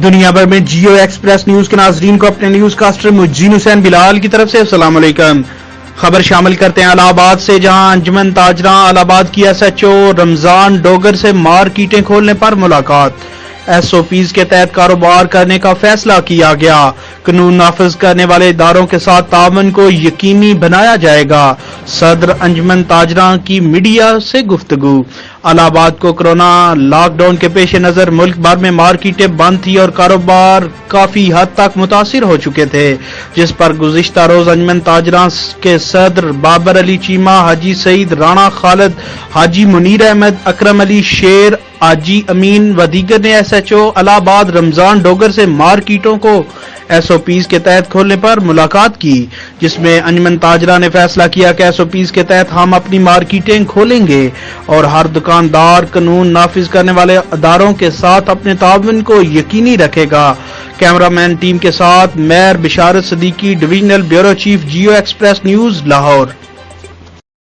دنیا بھر میں جیو ایکسپریس نیوز کے ناظرین کو اپنے نیوز کاسٹر مجین حسین بلال کی طرف سے السلام علیکم۔ خبر شامل کرتے ہیں الہ آباد سے، جہاں انجمن تاجراں الہ آباد کی ایس ایچ او رمضان ڈوگر سے مارکیٹیں کھولنے پر ملاقات۔ ایس او پیز کے تحت کاروبار کرنے کا فیصلہ کیا گیا۔ قانون نافذ کرنے والے اداروں کے ساتھ تعاون کو یقینی بنایا جائے گا۔ صدر انجمن تاجراں کی میڈیا سے گفتگو۔ الہ آباد کو کورونا لاک ڈاؤن کے پیش نظر ملک بھر میں مارکیٹیں بند تھی اور کاروبار کافی حد تک متاثر ہو چکے تھے، جس پر گزشتہ روز انجمن تاجراں کے صدر بابر علی چیمہ، حاجی سعید رانا خالد، حاجی منیر احمد، اکرم علی شیر، حاجی امین و دیگر نے ایس ایچ او الہ آباد رمضان ڈوگر سے مارکیٹوں کو ایس او پیز کے تحت کھولنے پر ملاقات کی، جس میں انجمن تاجراں نے فیصلہ کیا کہ ایس او پیز کے تحت ہم اپنی مارکیٹیں کھولیں گے اور ہر دکاندار قانون نافذ کرنے والے اداروں کے ساتھ اپنے تعاون کو یقینی رکھے گا۔ کیمرہ مین ٹیم کے ساتھ Mehr Basharat Siddiqui, divisional bureau chief, Geo express news, Lahore.